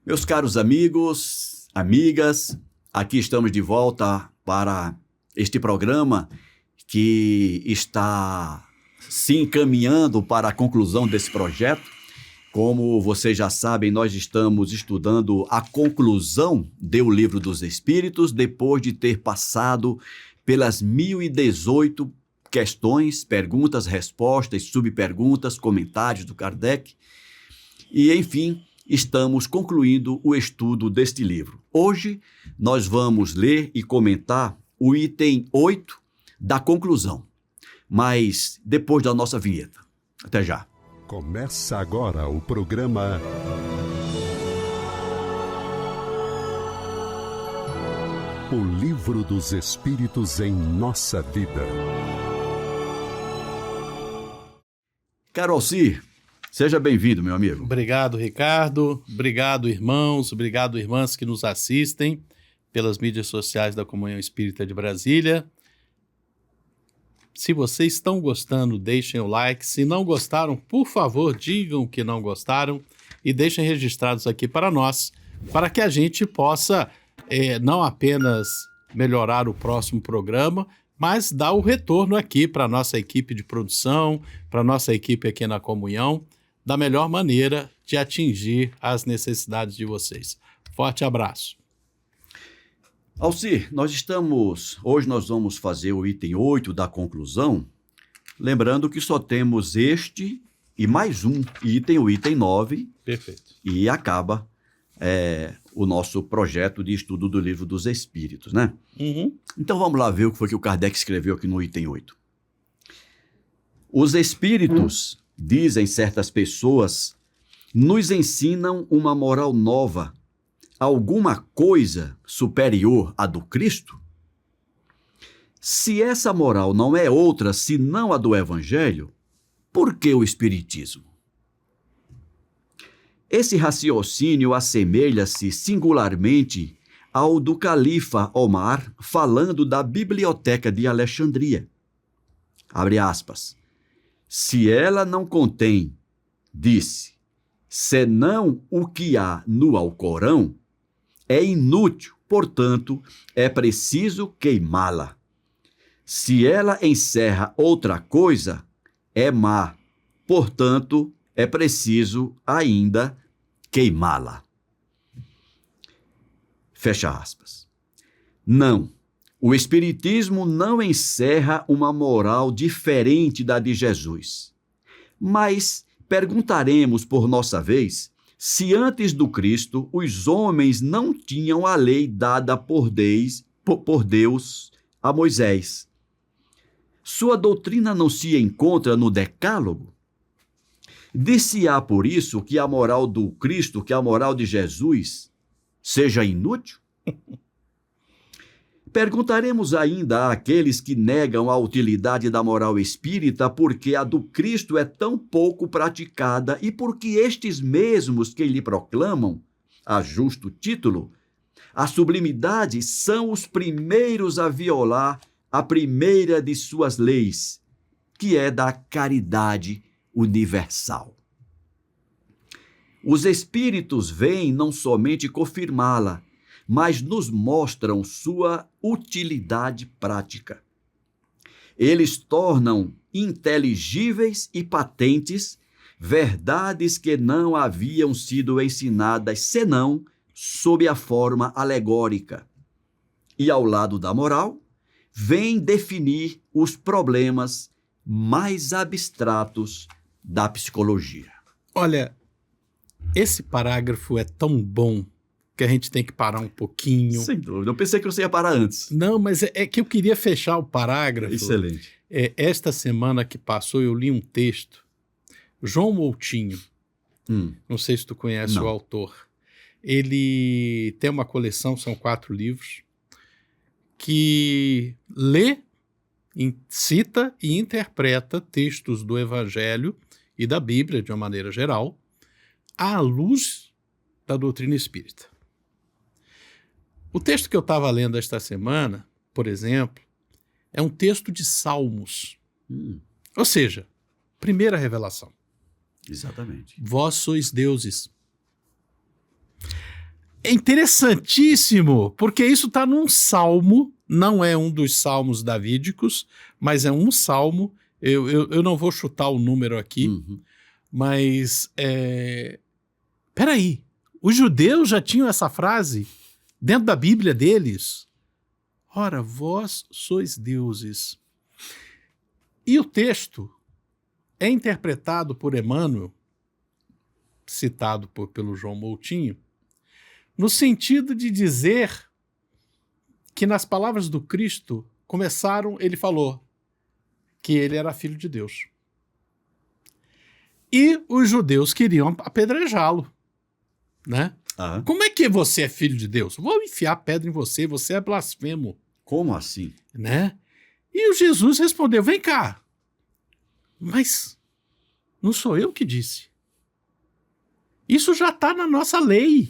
Meus caros amigos, amigas, aqui estamos de volta para este programa que está se encaminhando para a conclusão desse projeto. Como vocês já sabem, nós estamos estudando a conclusão do Livro dos Espíritos, depois de ter passado pelas 1018 questões, perguntas, respostas, subperguntas, comentários do Kardec. E, enfim, estamos concluindo o estudo deste livro. Hoje, nós vamos ler e comentar o item 8 da conclusão, mas depois da nossa vinheta. Até já. Começa agora o programa O Livro dos Espíritos em Nossa Vida. Caro Alcir, seja bem-vindo, meu amigo. Obrigado, Ricardo. Obrigado, irmãos. Obrigado, irmãs que nos assistem pelas mídias sociais da Comunhão Espírita de Brasília. Se vocês estão gostando, deixem o like. Se não gostaram, por favor, digam que não gostaram e deixem registrados aqui para nós, para que a gente possa não apenas melhorar o próximo programa, mas dar o retorno aqui para a nossa equipe de produção, para a nossa equipe aqui na Comunhão, da melhor maneira de atingir as necessidades de vocês. Forte abraço. Alcir, hoje nós vamos fazer o item 8 da conclusão, lembrando que só temos este e mais um item, o item 9. Perfeito. E acaba o nosso projeto de estudo do Livro dos Espíritos, né? Uhum. Então vamos lá ver o que foi que o Kardec escreveu aqui no item 8. Os espíritos, dizem certas pessoas, nos ensinam uma moral nova, alguma coisa superior à do Cristo? Se essa moral não é outra senão a do Evangelho, por que o Espiritismo? Esse raciocínio assemelha-se singularmente ao do califa Omar falando da Biblioteca de Alexandria. Abre aspas. Se ela não contém, disse, senão o que há no Alcorão, é inútil, portanto, é preciso queimá-la. Se ela encerra outra coisa, é má, portanto, é preciso ainda queimá-la. Fecha aspas. Não, o Espiritismo não encerra uma moral diferente da de Jesus. Mas perguntaremos por nossa vez se antes do Cristo os homens não tinham a lei dada por Deus a Moisés. Sua doutrina não se encontra no Decálogo? Dir-se-á por isso que a moral do Cristo, que a moral de Jesus, seja inútil? Perguntaremos ainda àqueles que negam a utilidade da moral espírita porque a do Cristo é tão pouco praticada e porque estes mesmos que lhe proclamam, a justo título, a sublimidade são os primeiros a violar a primeira de suas leis, que é da caridade universal. Os Espíritos vêm não somente confirmá-la, mas nos mostram sua utilidade prática. Eles tornam inteligíveis e patentes verdades que não haviam sido ensinadas senão sob a forma alegórica. E ao lado da moral, vem definir os problemas mais abstratos da psicologia. Olha, esse parágrafo é tão bom que a gente tem que parar um pouquinho. Sem dúvida. Eu pensei que você ia parar antes. Não, mas é que eu queria fechar o parágrafo. Excelente. Esta semana que passou, eu li um texto. João Moutinho, não sei se tu conhece o autor. Ele tem uma coleção, são 4 livros, que lê, cita e interpreta textos do Evangelho e da Bíblia, de uma maneira geral, à luz da doutrina espírita. O texto que eu estava lendo esta semana, por exemplo, é um texto de Salmos. Ou seja, primeira revelação. Exatamente. Vós sois deuses. É interessantíssimo, porque isso está num salmo, não é um dos salmos davídicos, mas é um salmo. Eu não vou chutar o número aqui, mas peraí, os judeus já tinham essa frase dentro da Bíblia deles? Ora, vós sois deuses. E o texto é interpretado por Emmanuel, citado pelo João Moutinho, no sentido de dizer que nas palavras do Cristo ele falou que ele era filho de Deus. E os judeus queriam apedrejá-lo, né? Como é que você é filho de Deus? Vou enfiar pedra em você, você é blasfemo. Como assim? Né? E o Jesus respondeu, vem cá, mas não sou eu que disse. Isso já está na nossa lei.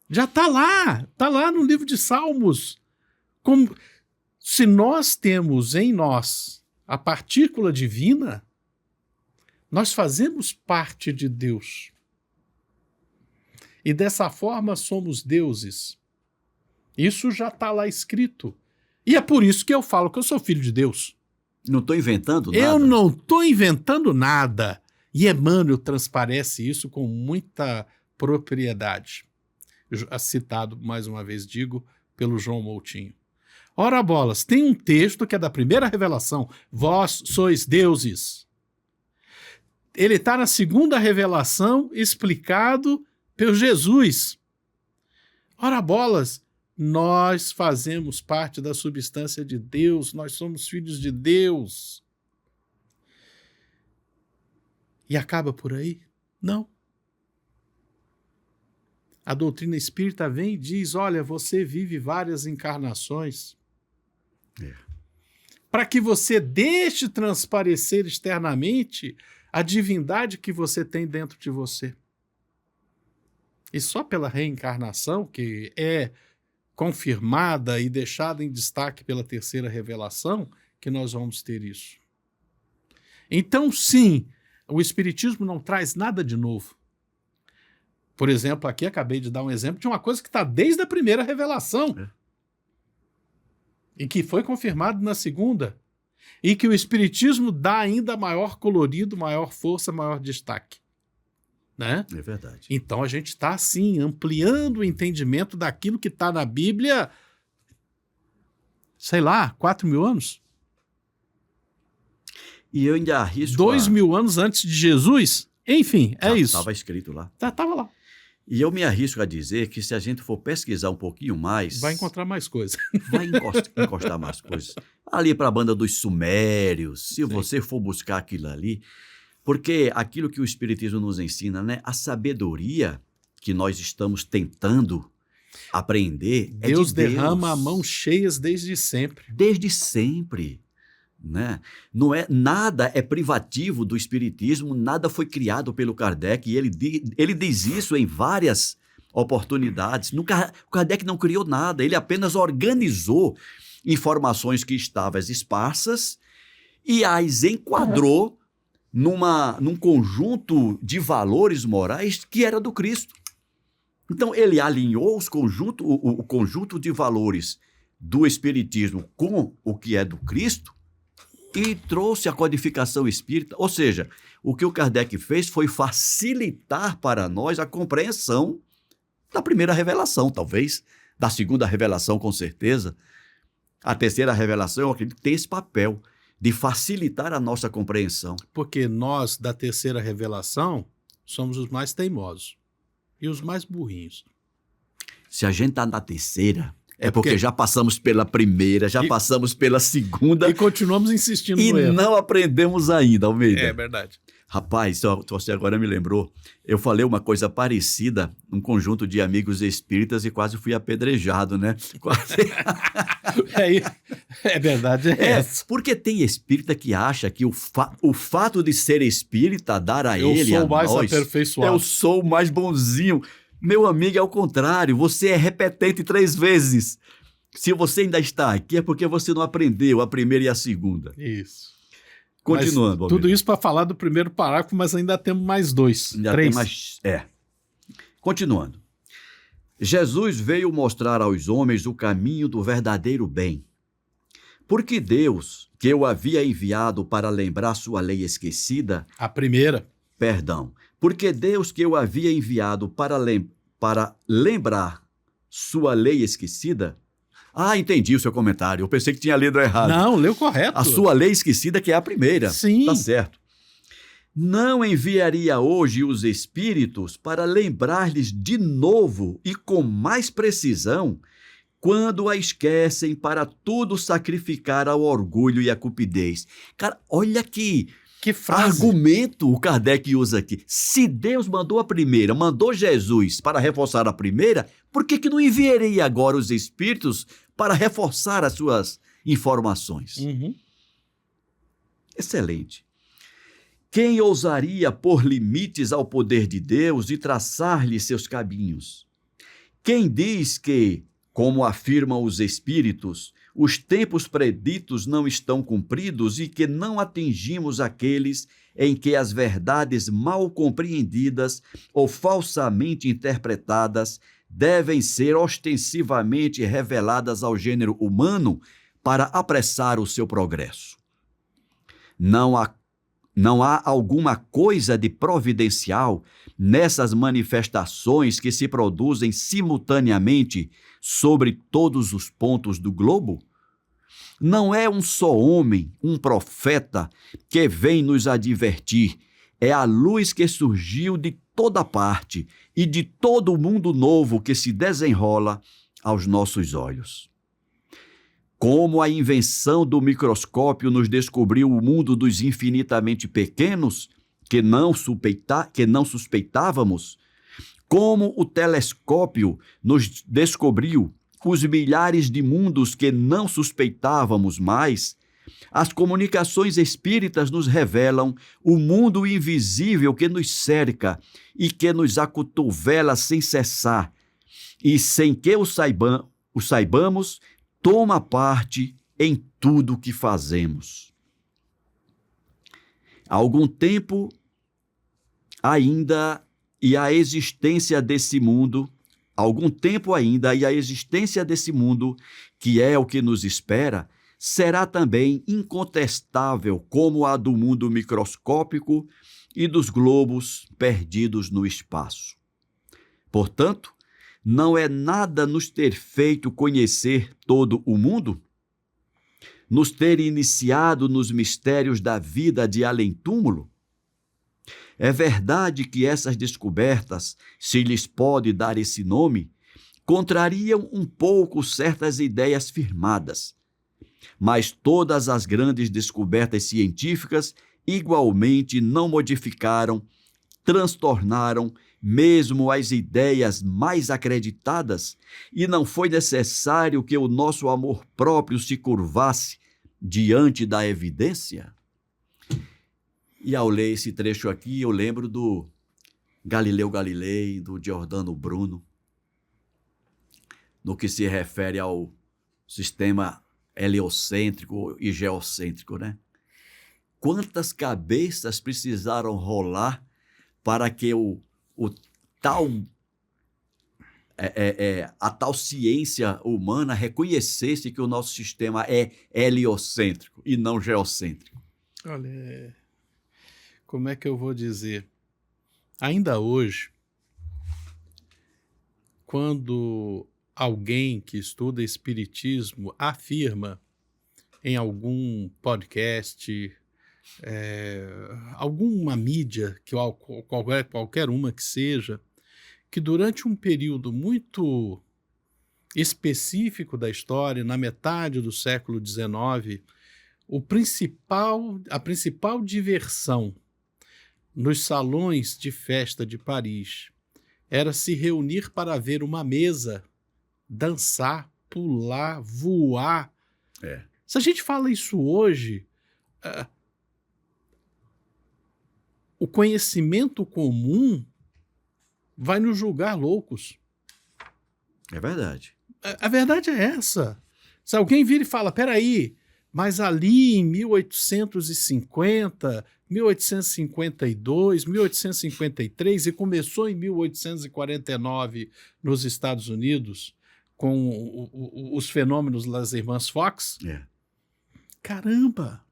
Já está lá no livro de Salmos. Se nós temos em nós a partícula divina, nós fazemos parte de Deus. E dessa forma somos deuses. Isso já está lá escrito. E é por isso que eu falo que eu sou filho de Deus. Não estou inventando nada. Eu não estou inventando nada. E Emmanuel transparece isso com muita propriedade. Citado, mais uma vez digo, pelo João Moutinho. Ora bolas, tem um texto que é da primeira revelação. Vós sois deuses. Ele está na segunda revelação, explicado por Jesus. Ora bolas, nós fazemos parte da substância de Deus, nós somos filhos de Deus. E acaba por aí? Não. A doutrina espírita vem e diz, olha, você vive várias encarnações. Para que você deixe transparecer externamente a divindade que você tem dentro de você. E só pela reencarnação, que é confirmada e deixada em destaque pela terceira revelação, que nós vamos ter isso. Então, sim, o Espiritismo não traz nada de novo. Por exemplo, aqui acabei de dar um exemplo de uma coisa que está desde a primeira revelação. E que foi confirmado na segunda. E que o Espiritismo dá ainda maior colorido, maior força, maior destaque. Né? É verdade. Então a gente está, assim, ampliando o entendimento daquilo que está na Bíblia, sei lá, 4.000 anos? E eu ainda arrisco... 2.000 anos antes de Jesus? Enfim, isso. Estava escrito lá. Estava lá. E eu me arrisco a dizer que se a gente for pesquisar um pouquinho mais... Vai encontrar mais coisas. Vai encostar mais coisas. Ali para a banda dos Sumérios, se você for buscar aquilo ali... Porque aquilo que o Espiritismo nos ensina, né? A sabedoria que nós estamos tentando aprender é de Deus. Deus derrama a mão cheias desde sempre. Desde sempre. Né? Não é, nada é privativo do Espiritismo, nada foi criado pelo Kardec, e ele diz isso em várias oportunidades. O Kardec não criou nada, ele apenas organizou informações que estavam esparsas e as enquadrou num conjunto de valores morais que era do Cristo. Então, ele alinhou o conjunto de valores do Espiritismo com o que é do Cristo e trouxe a codificação espírita. Ou seja, o que o Kardec fez foi facilitar para nós a compreensão da primeira revelação, talvez, da segunda revelação, com certeza. A terceira revelação, eu acredito que tem esse papel de facilitar a nossa compreensão. Porque nós, da terceira revelação, somos os mais teimosos e os mais burrinhos. Se a gente está na terceira, é porque já passamos pela primeira, já passamos pela segunda. E continuamos insistindo no erro. E não aprendemos ainda, Almeida. É verdade. Rapaz, você agora me lembrou, eu falei uma coisa parecida num conjunto de amigos espíritas e quase fui apedrejado, né? Quase. É verdade, essa. Porque tem espírita que acha que o fato de ser espírita dar a ele, a nós... Eu sou mais aperfeiçoado. Eu sou o mais bonzinho. Meu amigo, é o contrário, você é repetente 3 vezes. Se você ainda está aqui é porque você não aprendeu a primeira e a segunda. Isso. Continuando. Mas tudo isso para falar do primeiro parágrafo, mas ainda temos mais 2. Ainda 3. Tem mais... Continuando. Jesus veio mostrar aos homens o caminho do verdadeiro bem. Porque Deus, que o havia enviado para lembrar sua lei esquecida, A primeira. porque Deus que o havia enviado para lembrar sua lei esquecida. Ah, entendi o seu comentário. Eu pensei que tinha lido errado. Não, leu correto. A sua lei esquecida, que é a primeira. Sim. Tá certo. Não enviaria hoje os espíritos para lembrar-lhes de novo e com mais precisão quando a esquecem para tudo sacrificar ao orgulho e à cupidez. Cara, olha que frase. argumento o Kardec usa aqui. Se Deus mandou a primeira, mandou Jesus para reforçar a primeira, por que não enviaria agora os espíritos para reforçar as suas informações? Uhum. Excelente. Quem ousaria pôr limites ao poder de Deus e traçar-lhe seus caminhos? Quem diz que, como afirmam os espíritos, os tempos preditos não estão cumpridos e que não atingimos aqueles em que as verdades mal compreendidas ou falsamente interpretadas devem ser ostensivamente reveladas ao gênero humano para apressar o seu progresso? Não há alguma coisa de providencial nessas manifestações que se produzem simultaneamente sobre todos os pontos do globo? Não é um só homem, um profeta, que vem nos advertir. É a luz que surgiu de toda parte e de todo o mundo novo que se desenrola aos nossos olhos. Como a invenção do microscópio nos descobriu o mundo dos infinitamente pequenos, que não suspeitávamos, como o telescópio nos descobriu os milhares de mundos que não suspeitávamos mais, as comunicações espíritas nos revelam o mundo invisível que nos cerca e que nos acotovela sem cessar, e sem que o saibamos, toma parte em tudo o que fazemos. Há algum tempo ainda e a existência desse mundo, que é o que nos espera, será também incontestável como a do mundo microscópico e dos globos perdidos no espaço. Portanto, não é nada nos ter feito conhecer todo o mundo? Nos ter iniciado nos mistérios da vida de além-túmulo? É verdade que essas descobertas, se lhes pode dar esse nome, contrariam um pouco certas ideias firmadas. Mas todas as grandes descobertas científicas igualmente não modificaram, transtornaram mesmo as ideias mais acreditadas, e não foi necessário que o nosso amor próprio se curvasse diante da evidência? E ao ler esse trecho aqui, eu lembro do Galileu Galilei, do Giordano Bruno, no que se refere ao sistema heliocêntrico e geocêntrico, né? Quantas cabeças precisaram rolar para que a tal ciência humana reconhecesse que o nosso sistema é heliocêntrico e não geocêntrico? Olha, como é que eu vou dizer? Ainda hoje, quando alguém que estuda espiritismo afirma em algum podcast, alguma mídia, qualquer uma que seja, que durante um período muito específico da história, na metade do século XIX, a principal diversão nos salões de festa de Paris era se reunir para ver uma mesa dançar, pular, voar. Se a gente fala isso hoje, o conhecimento comum vai nos julgar loucos. É verdade. A verdade é essa. Se alguém vira e fala, peraí, Mas ali em 1850, 1852, 1853 e começou em 1849 nos Estados Unidos com os fenômenos das irmãs Fox. Caramba!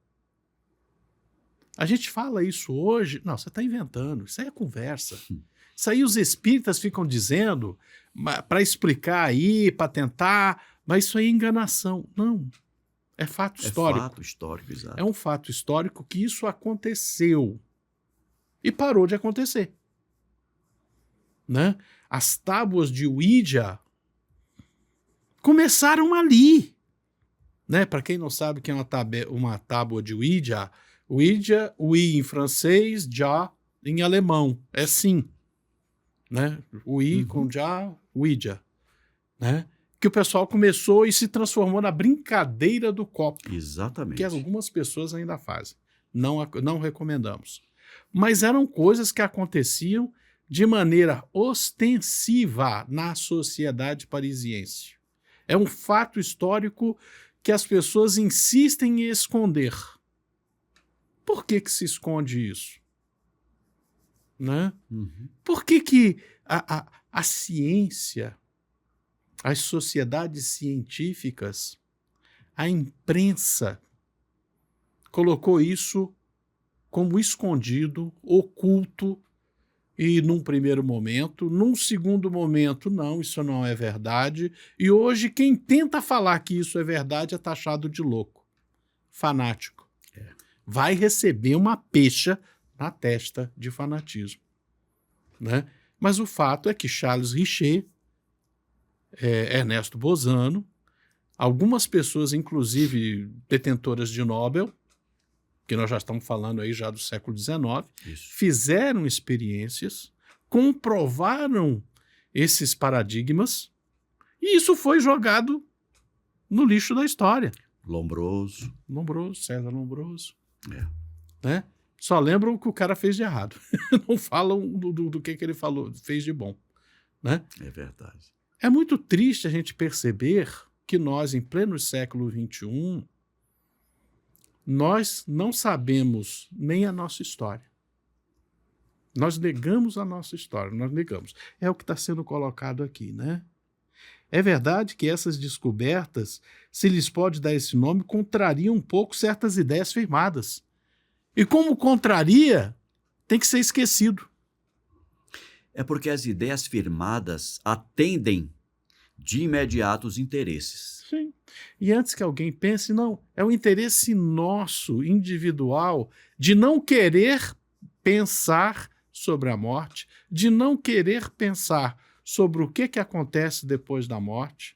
A gente fala isso hoje. Não, você está inventando. Isso aí é conversa. Isso aí os espíritas ficam dizendo para explicar aí, para tentar, mas isso aí é enganação. Não. É fato histórico. É fato histórico, exato. É um fato histórico que isso aconteceu. E parou de acontecer. Né? As tábuas de Ouija começaram ali. Né? Para quem não sabe o que é uma tábua de Ouija, Ouija, oui em francês, já em alemão. É sim. Né? Oui com já, Ouija. Né? Que o pessoal começou e se transformou na brincadeira do copo. Exatamente. Que algumas pessoas ainda fazem. Não recomendamos. Mas eram coisas que aconteciam de maneira ostensiva na sociedade parisiense. É um fato histórico que as pessoas insistem em esconder. Por que se esconde isso? Né? Por que a ciência, as sociedades científicas, a imprensa colocou isso como escondido, oculto, e num primeiro momento, num segundo momento, não, isso não é verdade, e hoje quem tenta falar que isso é verdade é taxado de louco, fanático. Vai receber uma pecha na testa de fanatismo. Né? Mas o fato é que Charles Richer, Ernesto Bozano, algumas pessoas, inclusive detentoras de Nobel, que nós já estamos falando aí já do século XIX, fizeram experiências, comprovaram esses paradigmas, e isso foi jogado no lixo da história. Lombroso, César Lombroso. Né? Só lembram o que o cara fez de errado. Não falam do que ele falou, fez de bom. Né? É verdade. É muito triste a gente perceber que nós, em pleno século XXI, nós não sabemos nem a nossa história. Nós negamos a nossa história, nós negamos. É o que está sendo colocado aqui, né? É verdade que essas descobertas, se lhes pode dar esse nome, contrariam um pouco certas ideias firmadas. E como contraria, tem que ser esquecido. É porque as ideias firmadas atendem de imediato os interesses. Sim. E antes que alguém pense, não, é o interesse nosso, individual, de não querer pensar sobre a morte, de não querer pensar sobre o que acontece depois da morte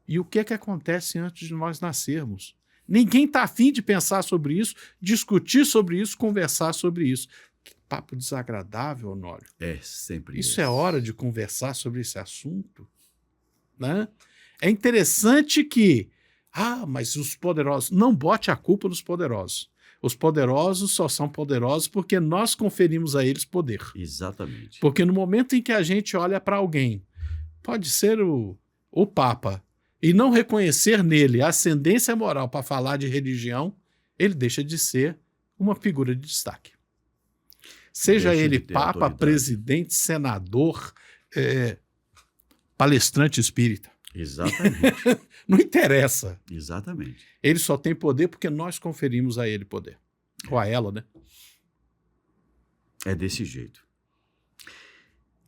e o que acontece antes de nós nascermos. Ninguém está afim de pensar sobre isso, discutir sobre isso, conversar sobre isso. Que papo desagradável, Honório. É sempre isso. É hora de conversar sobre esse assunto. Né? É interessante que, mas os poderosos, não bote a culpa nos poderosos. Os poderosos só são poderosos porque nós conferimos a eles poder. Exatamente. Porque no momento em que a gente olha para alguém, pode ser o Papa, e não reconhecer nele a ascendência moral para falar de religião, ele deixa de ser uma figura de destaque. Seja ele Papa, presidente, senador, palestrante espírita. Exatamente. Não interessa. Exatamente. Ele só tem poder porque nós conferimos a ele poder. Ou a ela, né? É desse jeito.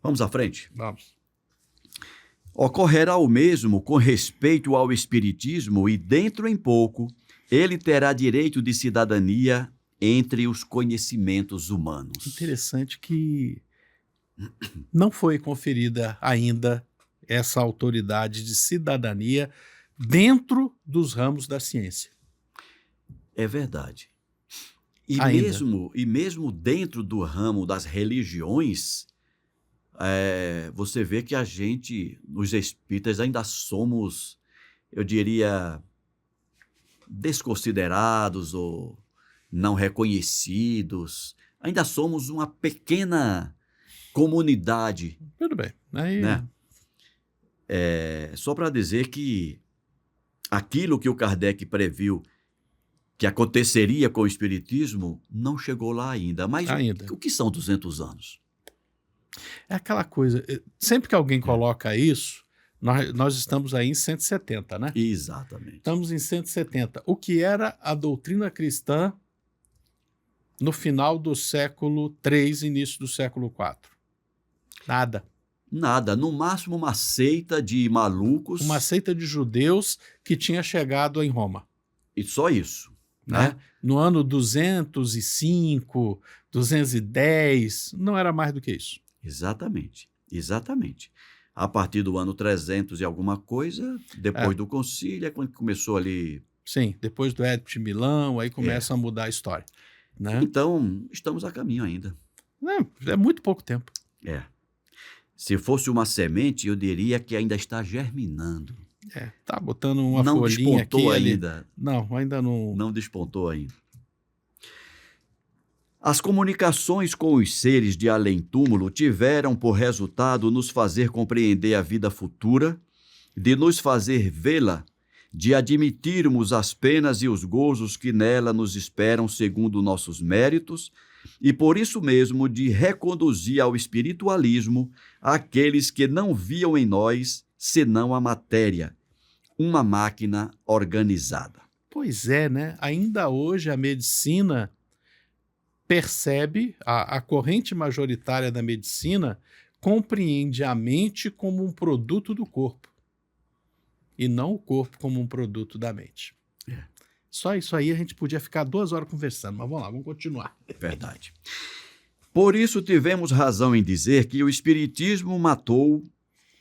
Vamos à frente? Vamos. Ocorrerá o mesmo com respeito ao espiritismo e dentro em pouco ele terá direito de cidadania entre os conhecimentos humanos. Interessante que não foi conferida ainda essa autoridade de cidadania dentro dos ramos da ciência. É verdade. E mesmo dentro do ramo das religiões, você vê que a gente, os espíritas, ainda somos, eu diria, desconsiderados ou não reconhecidos. Ainda somos uma pequena comunidade. Tudo bem. Aí... Né? Só para dizer que aquilo que o Kardec previu que aconteceria com o Espiritismo, não chegou lá ainda. Mas Ainda. o que são 200 anos? É aquela coisa, sempre que alguém coloca isso, nós estamos aí em 170, né? Exatamente. Estamos em 170. O que era a doutrina cristã no final do século III, início do século IV? Nada. Nada, no máximo uma seita de malucos. Uma seita de judeus que tinha chegado em Roma. E só isso. Né? No ano 205, 210, não era mais do que isso. Exatamente, exatamente. A partir do ano 300 e alguma coisa, depois do concílio, é quando começou ali. Sim, depois do Édipo de Milão, aí começa a mudar a história. Né? Então, estamos a caminho ainda. É muito pouco tempo. Se fosse uma semente, eu diria que ainda está germinando. Tá botando uma não folhinha despontou aqui ainda. ali. Não, ainda não. Não despontou ainda. As comunicações com os seres de além-túmulo tiveram por resultado nos fazer compreender a vida futura, de nos fazer vê-la, de admitirmos as penas e os gozos que nela nos esperam segundo nossos méritos, e por isso mesmo de reconduzir ao espiritualismo aqueles que não viam em nós senão a matéria, uma máquina organizada. Pois é, né? Ainda hoje a medicina percebe, a corrente majoritária da medicina compreende a mente como um produto do corpo e não o corpo como um produto da mente. Só isso aí a gente podia ficar 2 horas conversando, mas vamos lá, vamos continuar. Verdade. Por isso tivemos razão em dizer que o Espiritismo matou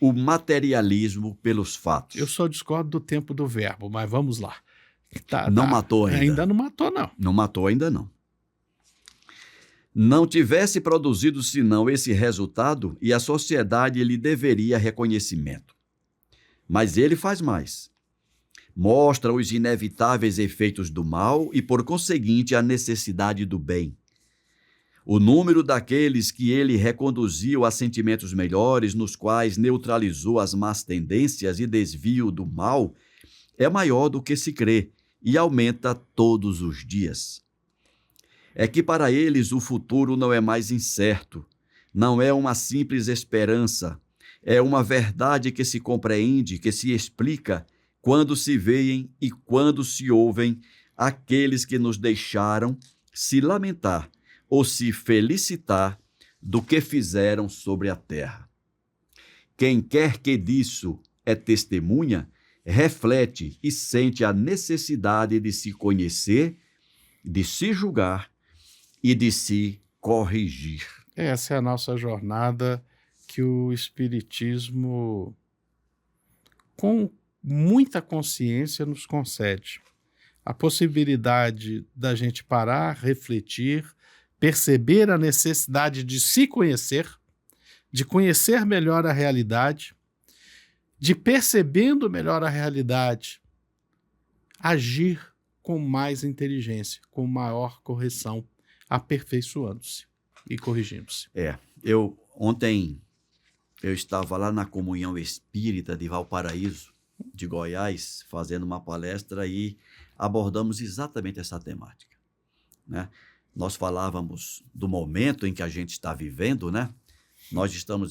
o materialismo pelos fatos. Eu só discordo do tempo do verbo, mas vamos lá. Não matou ainda. Ainda não matou, não. Não matou ainda não. Não tivesse produzido senão esse resultado e a sociedade lhe deveria reconhecimento. Mas ele faz mais. Mostra os inevitáveis efeitos do mal e, por conseguinte, a necessidade do bem. O número daqueles que ele reconduziu a sentimentos melhores, nos quais neutralizou as más tendências e desvio do mal, é maior do que se crê e aumenta todos os dias. É que para eles o futuro não é mais incerto, não é uma simples esperança, é uma verdade que se compreende, que se explica quando se veem e quando se ouvem aqueles que nos deixaram se lamentar ou se felicitar do que fizeram sobre a terra. Quem quer que disso é testemunha, reflete e sente a necessidade de se conhecer, de se julgar e de se corrigir. Essa é a nossa jornada que o Espiritismo, com muita consciência, nos concede. A possibilidade da gente parar, refletir, perceber a necessidade de se conhecer, de conhecer melhor a realidade, de, percebendo melhor a realidade, agir com mais inteligência, com maior correção, aperfeiçoando-se e corrigindo-se. Ontem eu estava lá na Comunhão Espírita de Valparaíso, de Goiás, fazendo uma palestra e abordamos exatamente essa temática, né? Nós falávamos do momento em que a gente está vivendo, né? Nós estamos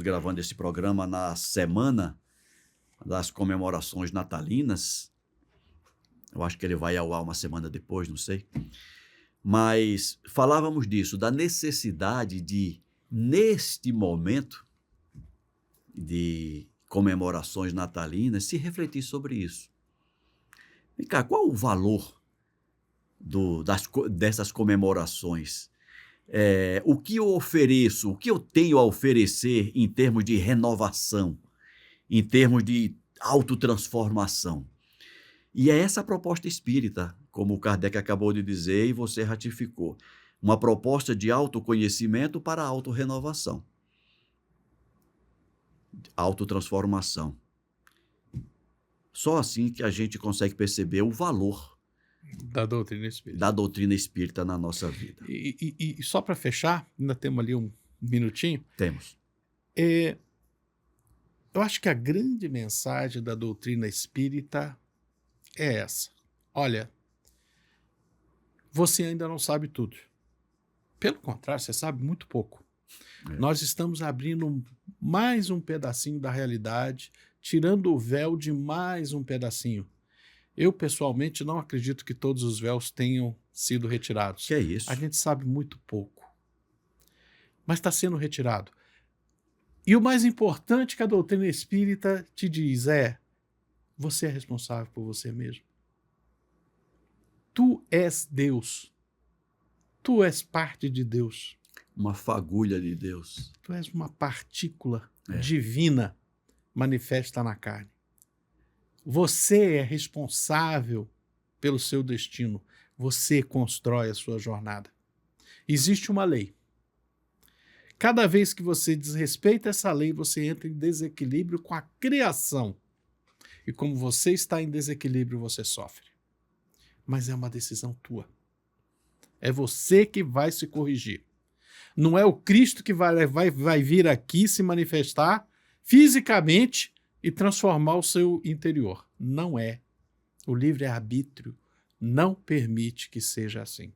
gravando esse programa na semana das comemorações natalinas. Eu acho que ele vai ao ar uma semana depois, não sei. Mas falávamos disso, da necessidade de, neste momento de comemorações natalinas, se refletir sobre isso. Vem cá, qual o valor dessas comemorações? O que eu ofereço, o que eu tenho a oferecer em termos de renovação, em termos de autotransformação? E é essa a proposta espírita, como o Kardec acabou de dizer e você ratificou. Uma proposta de autoconhecimento para a autorrenovação. Autotransformação. Só assim que a gente consegue perceber o valor da doutrina espírita. Da doutrina espírita na nossa vida. E só para fechar, ainda temos ali um minutinho. Temos. Eu acho que a grande mensagem da doutrina espírita é essa. Olha, você ainda não sabe tudo. Pelo contrário, você sabe muito pouco. Nós estamos abrindo mais um pedacinho da realidade, tirando o véu de mais um pedacinho. Eu, pessoalmente, não acredito que todos os véus tenham sido retirados. Que é isso? A gente sabe muito pouco. Mas está sendo retirado. E o mais importante que a doutrina espírita te diz é: você é responsável por você mesmo. Tu és Deus. Tu és parte de Deus. Uma fagulha de Deus. Tu és uma partícula divina manifesta na carne. Você é responsável pelo seu destino. Você constrói a sua jornada. Existe uma lei. Cada vez que você desrespeita essa lei, você entra em desequilíbrio com a criação. E como você está em desequilíbrio, você sofre. Mas é uma decisão tua. É você que vai se corrigir. Não é o Cristo que vai vir aqui se manifestar fisicamente e transformar o seu interior. Não é. O livre-arbítrio não permite que seja assim.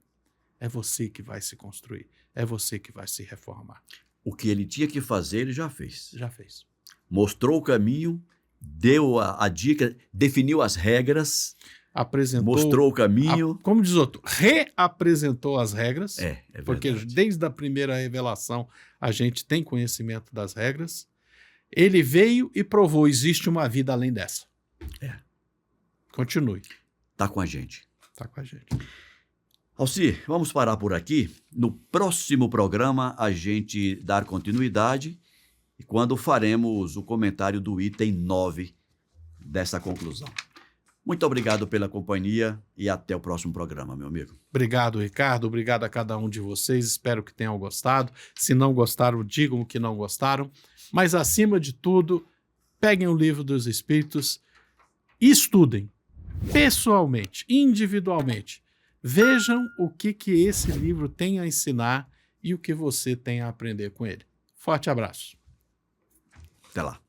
É você que vai se construir. É você que vai se reformar. O que ele tinha que fazer, ele já fez. Já fez. Mostrou o caminho, deu a dica, definiu as regras, Apresentou, mostrou o caminho. como diz outro, reapresentou as regras. É verdade. Porque desde a primeira revelação a gente tem conhecimento das regras. Ele veio e provou: existe uma vida além dessa. Continue. Tá com a gente. Tá com a gente. Alci, vamos parar por aqui. No próximo programa, a gente dar continuidade e quando faremos o comentário do item 9 dessa conclusão. Muito obrigado pela companhia e até o próximo programa, meu amigo. Obrigado, Ricardo. Obrigado a cada um de vocês. Espero que tenham gostado. Se não gostaram, digam que não gostaram. Mas, acima de tudo, peguem o Livro dos Espíritos e estudem pessoalmente, individualmente. Vejam o que esse livro tem a ensinar e o que você tem a aprender com ele. Forte abraço. Até lá.